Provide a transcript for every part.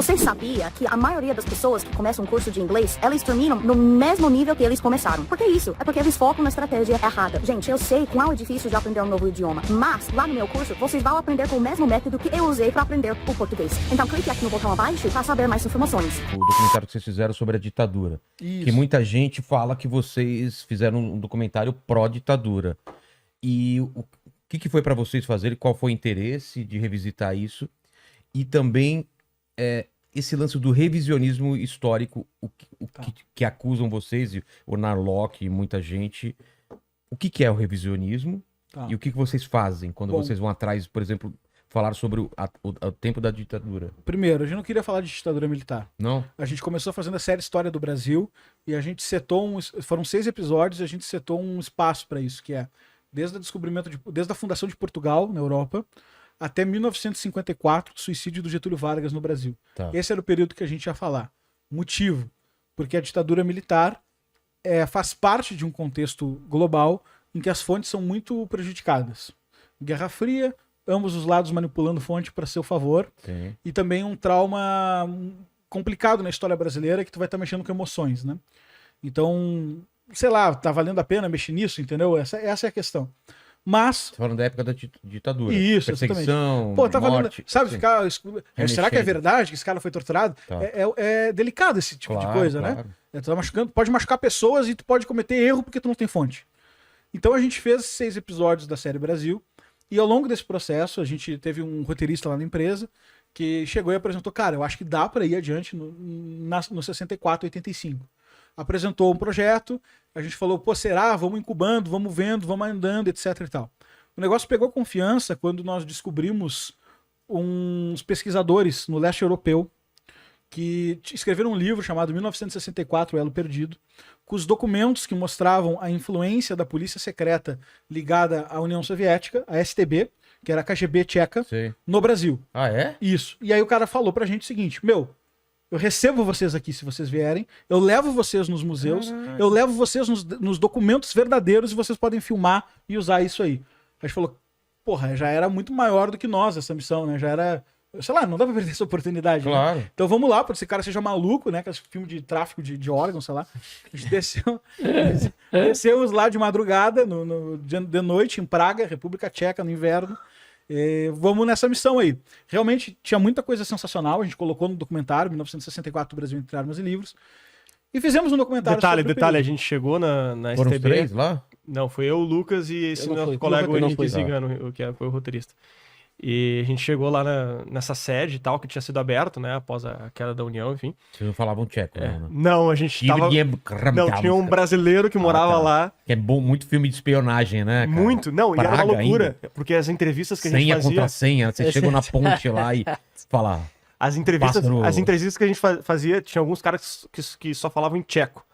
Você sabia que a maioria das pessoas que começam um curso de inglês, elas terminam no mesmo nível que eles começaram? Por que isso? É porque eles focam na estratégia errada. Gente, eu sei quão é difícil de aprender um novo idioma, mas lá no meu curso, vocês vão aprender com o mesmo método que eu usei para aprender o português. Então clique aqui no botão abaixo para saber mais informações. O documentário que vocês fizeram sobre a ditadura. Isso. Que muita gente fala que vocês fizeram um documentário pró-ditadura. E o que foi para vocês fazerem? Qual foi o interesse de revisitar isso? E também esse lance do revisionismo histórico, que acusam vocês, o Narlock e muita gente. O que é o revisionismo? E o que vocês fazem quando vocês vão atrás, por exemplo, falar sobre o tempo da ditadura? Primeiro, a gente não queria falar de ditadura militar. Não? A gente começou fazendo a série História do Brasil e a gente setou foram 6 episódios e a gente setou um espaço para isso, que é desde a fundação de Portugal na Europa até 1954, suicídio do Getúlio Vargas no Brasil. Tá. Esse era o período que a gente ia falar. Motivo, porque a ditadura militar faz parte de um contexto global em que as fontes são muito prejudicadas. Guerra Fria, ambos os lados manipulando fonte para seu favor. Sim. E também um trauma complicado na história brasileira que tu vai estar mexendo com emoções, né? Então, sei lá, tá valendo a pena mexer nisso, entendeu? Essa é a questão. Mas... Você falando da época da ditadura. Isso, Perseguição, pô, tá valendo... morte. Sabe, sim. ficar... Será que é verdade que esse cara foi torturado? Tá. É delicado esse tipo de Claro, coisa, claro. né? Tu tá machucando, pode machucar pessoas e tu pode cometer erro porque tu não tem fonte. Então a gente fez 6 episódios da série Brasil e ao longo desse processo a gente teve um roteirista lá na empresa que chegou e apresentou, cara, eu acho que dá para ir adiante no 64, 85. Apresentou um projeto, a gente falou, pô, será? Vamos incubando, vamos vendo, vamos andando, etc e tal. O negócio pegou confiança quando nós descobrimos uns pesquisadores no leste europeu que escreveram um livro chamado 1964, O Elo Perdido, com os documentos que mostravam a influência da polícia secreta ligada à União Soviética, a STB, que era a KGB tcheca, Sim. no Brasil. Ah, é? Isso. E aí o cara falou pra gente o seguinte, eu recebo vocês aqui se vocês vierem, eu levo vocês nos museus, eu levo vocês nos documentos verdadeiros e vocês podem filmar e usar isso aí. A gente falou, porra, já era muito maior do que nós essa missão, né? Já era, sei lá, não dá pra perder essa oportunidade. Claro. Né? Então vamos lá, pode ser que esse cara seja maluco, né? Que é esse filme de tráfico de órgãos, sei lá. A gente descemos lá de madrugada, de noite, em Praga, República Tcheca, no inverno. Vamos nessa missão aí. Realmente tinha muita coisa sensacional, a gente colocou no documentário, 1964, o Brasil entre armas e livros. E fizemos um documentário Detalhe, a gente chegou na Foram STB. os 3 lá? Não, foi eu, o Lucas e esse nosso colega, o Henrique Zigano, que foi o roteirista. E a gente chegou lá nessa sede e tal, que tinha sido aberto, né, após a queda da União, enfim. Vocês não falavam tcheco, né? Não, a gente tava... Não, tinha um brasileiro que morava lá. Que é bom, muito filme de espionagem, né, cara? Muito, não, Praga e era uma loucura, ainda. porque as entrevistas que a gente Senha fazia... contra senha, você chega na ponte lá e fala... As entrevistas que a gente fazia, tinha alguns caras que só falavam em tcheco.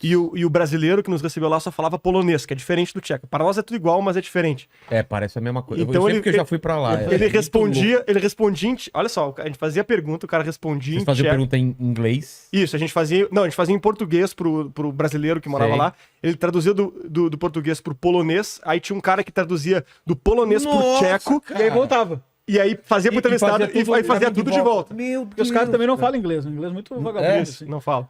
E o brasileiro que nos recebeu lá só falava polonês, que é diferente do tcheco. Para nós é tudo igual, mas é diferente. Parece a mesma coisa. Então eu já fui pra lá. Ele respondia em... Olha só, a gente fazia a pergunta, o cara respondia Vocês em faziam tcheco. pergunta em inglês? Isso, a gente fazia em português pro brasileiro que morava Sei. lá. Ele traduzia do português pro polonês, aí tinha um cara que traduzia do polonês pro tcheco. E aí voltava. E aí fazia pro entrevistado e aí fazia tudo de volta. Meu Porque os caras também não falam inglês, um inglês muito vagabundo. Assim. Não fala.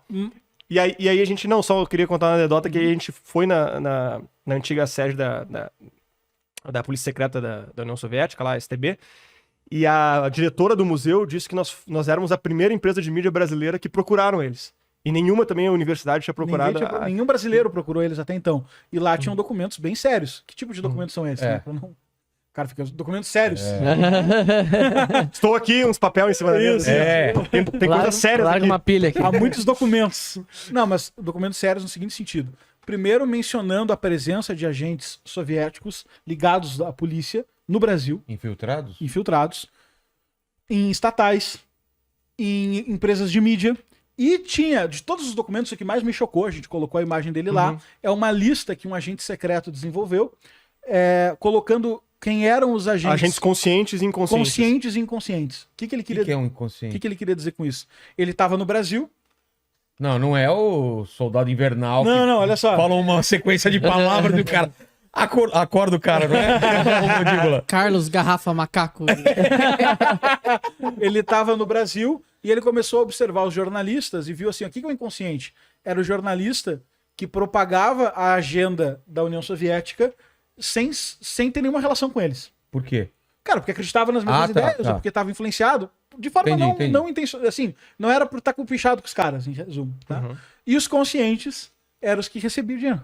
E aí a gente, eu queria contar uma anedota, que a gente foi na antiga sede da Polícia Secreta da União Soviética, lá, a STB, e a diretora do museu disse que nós éramos a primeira empresa de mídia brasileira que procuraram eles. E nenhuma também a universidade tinha procurado. Nenhum brasileiro procurou eles até então. E lá tinham documentos bem sérios. Que tipo de documentos são esses? Né? Pra não... Cara, fica documentos sérios. Estou aqui, uns papéis em cima da mesa. Tem coisa séria aqui. Uma pilha aqui. Há muitos documentos. Não, mas documentos sérios no seguinte sentido. Primeiro, mencionando a presença de agentes soviéticos ligados à polícia no Brasil. Infiltrados. Em estatais. Em empresas de mídia. E tinha, de todos os documentos, o que mais me chocou, a gente colocou a imagem dele lá, é uma lista que um agente secreto desenvolveu, colocando quem eram os agentes... Agentes conscientes e inconscientes. Conscientes e inconscientes. O que ele queria... O que é um inconsciente? O que ele queria dizer com isso? Ele estava no Brasil... Não é o Soldado Invernal. Não, olha só. Fala uma sequência de palavras do cara. Acorda o cara, não é? Ô, mandíbula. Carlos Garrafa Macaco. Ele estava no Brasil e ele começou a observar os jornalistas e viu assim, o que é o inconsciente? Era o jornalista que propagava a agenda da União Soviética sem ter nenhuma relação com eles. Por quê? Cara, porque acreditava nas mesmas ideias, ou porque estava influenciado. De forma Entendi. não intencional. Assim, não era por estar compichado com os caras, em resumo. Tá? E os conscientes eram os que recebiam dinheiro.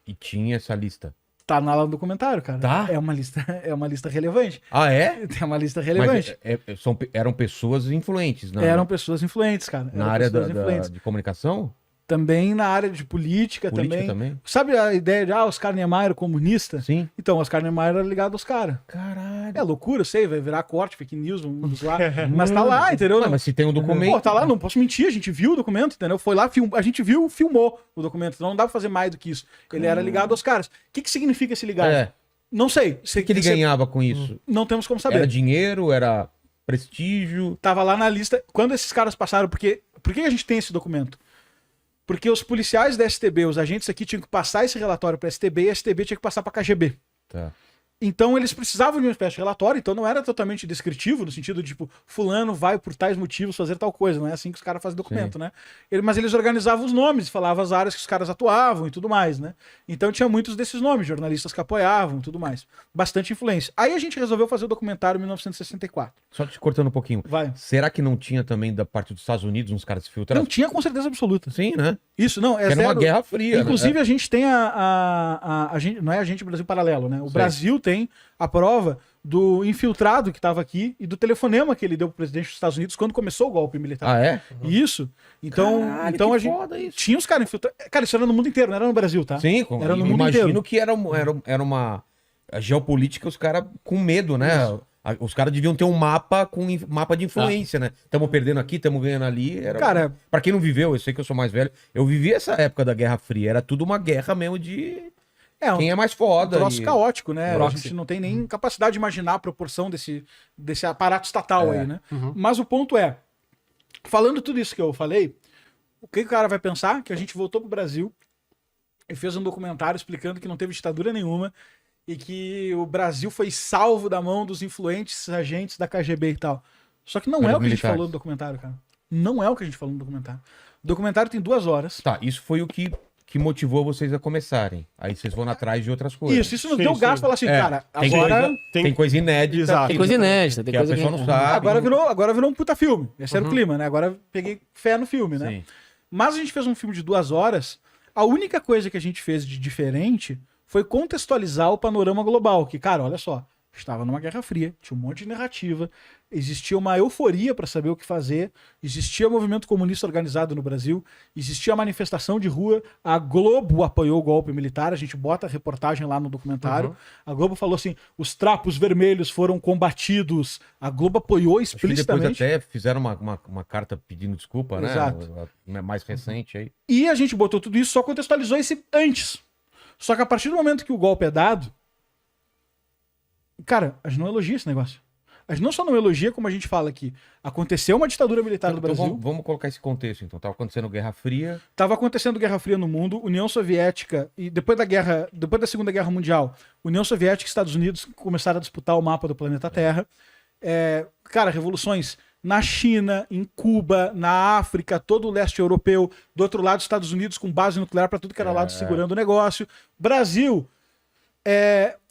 E tinha essa lista. Tá lá no documentário, cara. Tá? É uma lista relevante. Ah, é? É uma lista relevante. Mas eram pessoas influentes, né? Eram pessoas influentes, cara. Na Eram área pessoas influentes. de comunicação? Também na área de política também. Sabe a ideia de Oscar Niemeyer comunista? Sim. Então, Oscar Niemeyer era ligado aos caras. Caralho. É loucura, eu sei, vai virar corte, fake news, vamos lá. Mas tá lá, entendeu? Não, mas se tem um documento... Pô, tá lá, não posso mentir, a gente viu o documento, entendeu? Foi lá, a gente viu, filmou o documento, então não dá pra fazer mais do que isso. Ele era ligado aos caras. O que significa esse ligado? É. Não sei. O que ele ganhava com isso? Não temos como saber. Era dinheiro, era prestígio? Tava lá na lista. Quando esses caras passaram, por que a gente tem esse documento? Porque os policiais da STB, os agentes aqui, tinham que passar esse relatório pra STB e a STB tinha que passar pra KGB. Tá. Então eles precisavam de uma espécie de relatório, então não era totalmente descritivo, no sentido de, tipo, fulano vai por tais motivos fazer tal coisa, não é assim que os caras fazem documento, né? Mas eles organizavam os nomes, falavam as áreas que os caras atuavam e tudo mais, né? Então tinha muitos desses nomes, jornalistas que apoiavam e tudo mais. Bastante influência. Aí a gente resolveu fazer o documentário em 1964. Só te cortando um pouquinho. Vai. Será que não tinha também da parte dos Estados Unidos uns caras se filtrando? Não tinha com certeza absoluta. Sim, né? Isso, não, é Era zero. uma guerra fria. Inclusive né? a gente tem a gente, não é a gente Brasil Paralelo, né? O Brasil tem a prova do infiltrado que estava aqui e do telefonema que ele deu pro presidente dos Estados Unidos quando começou o golpe militar. Ah, é? Isso. Então, Caralho, então que a gente foda isso. tinha os caras infiltrados. Cara, isso era no mundo inteiro, não era no Brasil, tá? Sim, Era no mundo imagino inteiro. que era uma a geopolítica, os caras com medo, né? Os caras deviam ter um mapa com mapa de influência, né? Estamos perdendo aqui, estamos ganhando ali. Cara, pra quem não viveu, eu sei que eu sou mais velho, eu vivi essa época da Guerra Fria. Era tudo uma guerra mesmo de quem é mais um foda. troço caótico, né? A Proxy. gente não tem nem capacidade de imaginar a proporção desse aparato estatal aí, né? Mas o ponto é, falando tudo isso que eu falei, o que o cara vai pensar? Que a gente voltou pro Brasil e fez um documentário explicando que não teve ditadura nenhuma e que o Brasil foi salvo da mão dos influentes agentes da KGB e tal. Só que não é o que a gente falou no documentário, cara. Não é o que a gente falou no documentário. O documentário tem 2 horas. Tá, isso foi o que motivou vocês a começarem. Aí vocês vão atrás de outras coisas. Isso nos deu gás pra falar assim, cara, tem agora... Tem coisa inédita. Exato. Tem coisa inédita, tem Que coisa a pessoa não que... sabe. Agora virou um puta filme. Esse era o clima, né? Agora eu peguei fé no filme, né? Sim. Mas a gente fez um filme de 2 horas. A única coisa que a gente fez de diferente foi contextualizar o panorama global. Que, cara, olha só, estava numa Guerra Fria, tinha um monte de narrativa, existia uma euforia para saber o que fazer, existia movimento comunista organizado no Brasil, existia manifestação de rua, a Globo apoiou o golpe militar, a gente bota a reportagem lá no documentário, a Globo falou assim, os trapos vermelhos foram combatidos, a Globo apoiou Acho que depois explicitamente. até fizeram uma carta pedindo desculpa, Exato. né? Mais recente aí. E a gente botou tudo isso, só contextualizou esse antes. Só que a partir do momento que o golpe é dado, cara, a gente não elogia esse negócio. A gente não só não elogia, como a gente fala que aconteceu uma ditadura militar no Brasil. Então, vamos colocar esse contexto, então. Tava acontecendo Guerra Fria. Estava acontecendo Guerra Fria no mundo, União Soviética, e depois da Segunda Guerra Mundial, União Soviética e Estados Unidos começaram a disputar o mapa do planeta Terra. Cara, revoluções na China, em Cuba, na África, todo o leste europeu, do outro lado, Estados Unidos com base nuclear para tudo que era lado, segurando o negócio. Brasil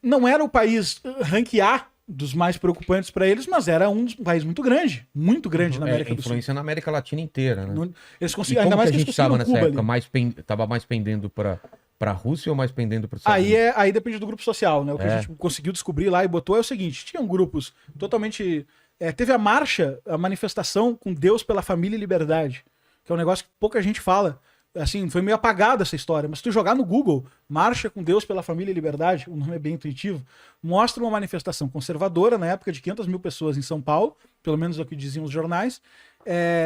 não era o país rank A dos mais preocupantes para eles, mas era um país muito grande na América do Sul. Influência na América Latina inteira, né? Eles E conseguiram, como ainda mais que que a eles gente estava conseguiram nessa Cuba época? ali. Tava mais pendendo pra Rússia ou mais pendendo para os Estados Unidos? Aí depende do grupo social, né? O que a gente conseguiu descobrir lá e botou é o seguinte: tinham grupos totalmente. Teve a manifestação com Deus pela Família e Liberdade, que é um negócio que pouca gente fala. Assim, foi meio apagada essa história, mas se tu jogar no Google, Marcha com Deus pela Família e Liberdade, o nome é bem intuitivo, mostra uma manifestação conservadora na época de 500 mil pessoas em São Paulo, pelo menos é o que diziam os jornais,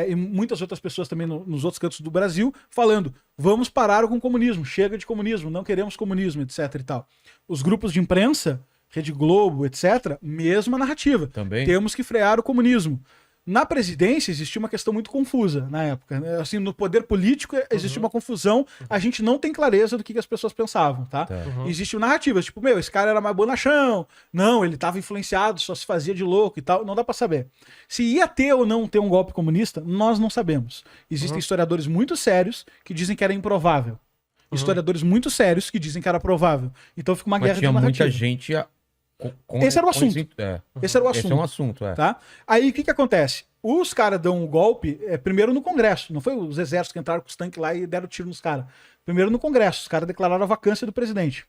e muitas outras pessoas também nos outros cantos do Brasil, falando, vamos parar com o comunismo, chega de comunismo, não queremos comunismo, etc e tal. Os grupos de imprensa, Rede Globo, etc., mesma narrativa. Também? Temos que frear o comunismo. Na presidência existia uma questão muito confusa na época, né? Assim, no poder político existia uma confusão, a gente não tem clareza do que as pessoas pensavam, tá? Existiam narrativas, tipo, meu, esse cara era mais bonachão, não, ele tava influenciado, só se fazia de louco e tal, não dá pra saber. Se ia ter ou não ter um golpe comunista, nós não sabemos. Existem historiadores muito sérios que dizem que era improvável. Historiadores muito sérios que dizem que era provável. Então fica uma Mas guerra tinha de narrativa. muita gente... Esse era o assunto. Esse era o assunto. Esse é um assunto, Tá? Aí o que acontece? Os caras dão um golpe primeiro no Congresso. Não foi os exércitos que entraram com os tanques lá e deram tiro nos caras. Primeiro no Congresso. Os caras declararam a vacância do presidente.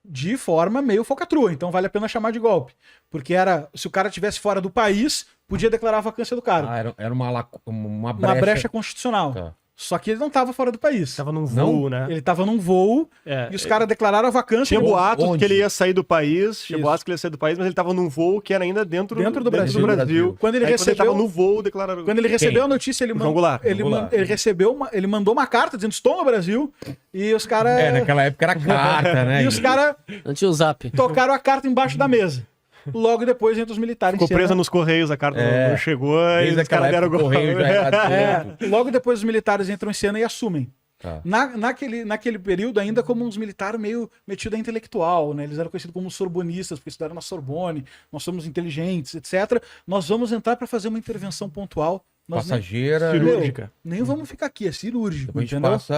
De forma meio falcatrua. Então vale a pena chamar de golpe. Porque se o cara estivesse fora do país, podia declarar a vacância do cara. Ah, era uma brecha. Uma brecha constitucional. Tá. Só que ele não estava fora do país. Tava num voo, né? Ele estava num voo e os caras declararam a vacância. Tinha boatos Onde? que ele ia sair do país, Isso. mas ele tava num voo que era ainda dentro do Brasil. Quando ele Aí, recebeu, quando ele tava no voo, declararam... Quando ele recebeu a notícia, ele João Goulart. ele mandou uma carta dizendo: estou no Brasil. E os caras. Naquela época era carta, né? E os caras Não tinha o zap. tocaram a carta embaixo da mesa. Logo depois entra os militares. Ficou em cena. presa nos Correios, a carta não chegou e Desde os caras aquela deram época, o correio já era direto. Logo depois os militares entram em cena e assumem. Tá. Naquele período, ainda como uns militares meio metidos a intelectual, né? Eles eram conhecidos como sorbonistas, porque estudaram na Sorbonne, nós somos inteligentes, etc. Nós vamos entrar para fazer uma intervenção pontual. Nós Passageira. cirúrgica. nem vamos ficar aqui, é cirúrgico, Depois a gente entendeu? passa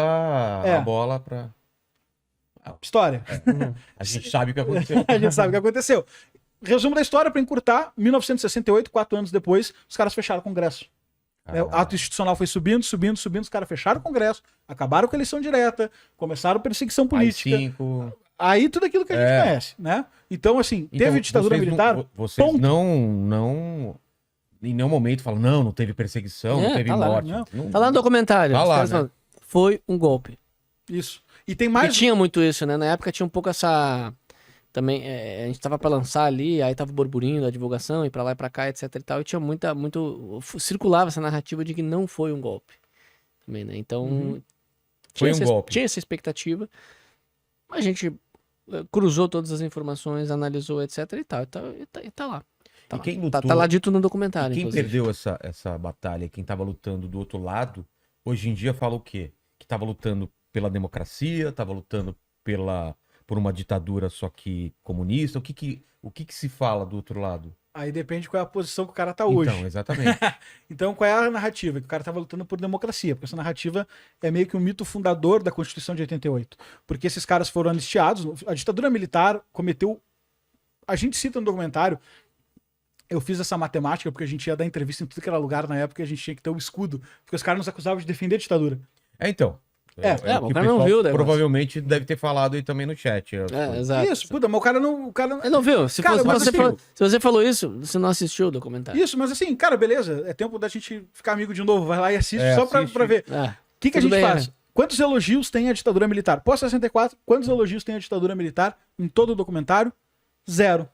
a bola pra... História. A gente sabe o que aconteceu. A gente sabe o que aconteceu. Resumo da história, para encurtar: 1968, 4 anos depois, os caras fecharam o Congresso. O ato institucional foi subindo, os caras fecharam o Congresso, acabaram com a eleição direta, começaram perseguição política. AI-5. Aí tudo aquilo que a gente conhece, né? Então, assim, teve ditadura militar. Vocês ponto. não... Em nenhum momento falam, não teve perseguição, não teve tá lá, morte. não. Tá lá no documentário. Tá Os lá, caras né? falam, foi um golpe. Isso. E tem E mais. tinha muito isso, né? Na época tinha um pouco essa... Também, a gente tava pra lançar ali, aí tava o burburinho da divulgação, e pra lá e pra cá, etc e tal. E tinha circulava essa narrativa de que não foi um golpe. Também, né? Então... Foi um golpe. Tinha essa expectativa. A gente cruzou todas as informações, analisou, etc e tal. E tá lá. Tá E lá. quem lutou- Tá lá dito no documentário, Quem inclusive. perdeu essa batalha, quem tava lutando do outro lado, hoje em dia fala o quê? Que tava lutando pela democracia, tava lutando por uma ditadura só que comunista. O que se fala do outro lado? Aí depende qual é a posição que o cara tá hoje. Então, exatamente. Então, qual é a narrativa? Que o cara tava lutando por democracia, porque essa narrativa é meio que um mito fundador da Constituição de 88. Porque esses caras foram anistiados, a ditadura militar cometeu... A gente cita no documentário, eu fiz essa matemática porque a gente ia dar entrevista em tudo que era lugar na época e a gente tinha que ter um escudo, porque os caras nos acusavam de defender a ditadura. Então. O que cara não pessoal viu o negócio. provavelmente deve ter falado aí também no chat. Exato. Isso, puta, mas o cara não... Ele não viu. Se, Cara, mas se assim- você falou isso, você não assistiu o documentário. Isso, mas assim, cara, beleza, é tempo da gente ficar amigo de novo, vai lá e assiste É, só assiste. pra ver. É. O que a Tudo gente bem, faz? né? Quantos elogios tem a ditadura militar? Pós-64, quantos elogios tem a ditadura militar em todo o documentário? Zero.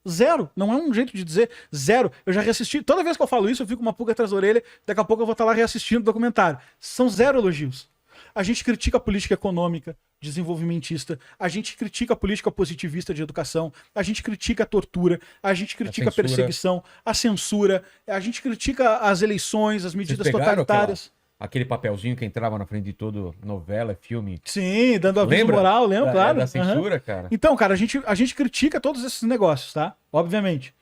Zero. Não é um jeito de dizer zero. Eu já reassisti. Toda vez que eu falo isso, eu fico com uma pulga atrás da orelha. Daqui a pouco eu vou estar lá reassistindo o documentário. São zero elogios. A gente critica a política econômica desenvolvimentista, a gente critica a política positivista de educação, a gente critica a tortura, a gente critica a censura. perseguição, a censura, a gente critica as eleições, as medidas Vocês pegaram totalitárias. aquele papelzinho que entrava na frente de todo novela, filme. Sim, dando aviso Lembra? moral, lembro, claro. Da Aham. censura, cara. Então, cara, a gente critica todos esses negócios, tá? Obviamente.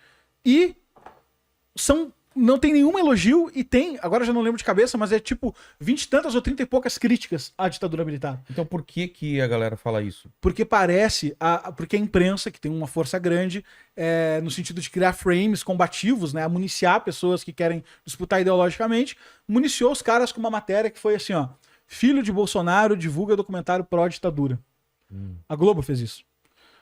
E não tem nenhum elogio e tem, agora eu já não lembro de cabeça, mas é tipo 20 e tantas ou 30 e poucas críticas à ditadura militar. Então por que a galera fala isso? Porque porque a imprensa, que tem uma força grande, no sentido de criar frames combativos, né, a municiar pessoas que querem disputar ideologicamente, municiou os caras com uma matéria que foi assim, ó: filho de Bolsonaro divulga documentário pró-ditadura. A Globo fez isso.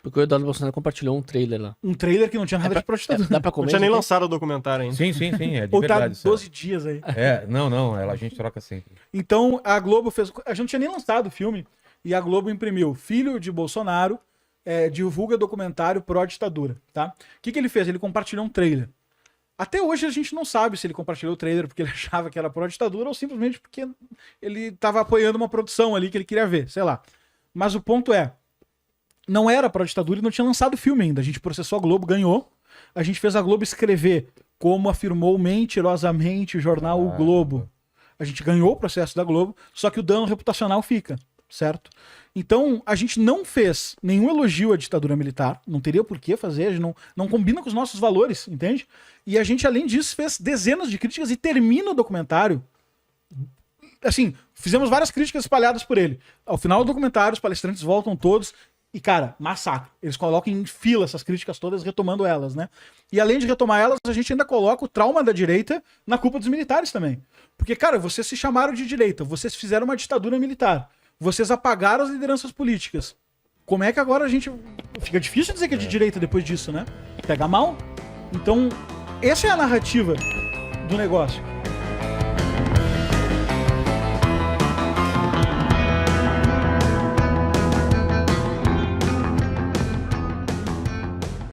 Porque o Eduardo Bolsonaro compartilhou um trailer lá. Um trailer que não tinha nada de pró-ditadura. Dá pra Não comer? tinha nem isso aqui? lançado o documentário ainda. Sim, é de Ou tá verdade. 12 dias aí. Não, a gente troca sempre. Então a Globo fez. A gente não tinha nem lançado o filme. E a Globo imprimiu: filho de Bolsonaro divulga documentário pró-ditadura. Tá? O que ele fez? Ele compartilhou um trailer. Até hoje a gente não sabe se ele compartilhou o trailer porque ele achava que era pró-ditadura ou simplesmente porque ele estava apoiando uma produção ali que ele queria ver, sei lá. Mas o ponto é: não era pró-ditadura e não tinha lançado o filme ainda. A gente processou a Globo, ganhou. A gente fez a Globo escrever como afirmou mentirosamente o jornal O Globo. A gente ganhou o processo da Globo, só que o dano reputacional fica, certo? Então, a gente não fez nenhum elogio à ditadura militar, não teria por que fazer, a gente não combina com os nossos valores, entende? E a gente, além disso, fez dezenas de críticas e termina o documentário. Assim, fizemos várias críticas espalhadas por ele. Ao final do documentário, os palestrantes voltam todos e, cara, massacre. Eles colocam em fila essas críticas todas, retomando elas, né? E além de retomar elas, a gente ainda coloca o trauma da direita na culpa dos militares também. Porque, cara, vocês se chamaram de direita, vocês fizeram uma ditadura militar, vocês apagaram as lideranças políticas. Como é que agora a gente... Fica difícil dizer que é de direita depois disso, né? Pega mal. Então, essa é a narrativa do negócio.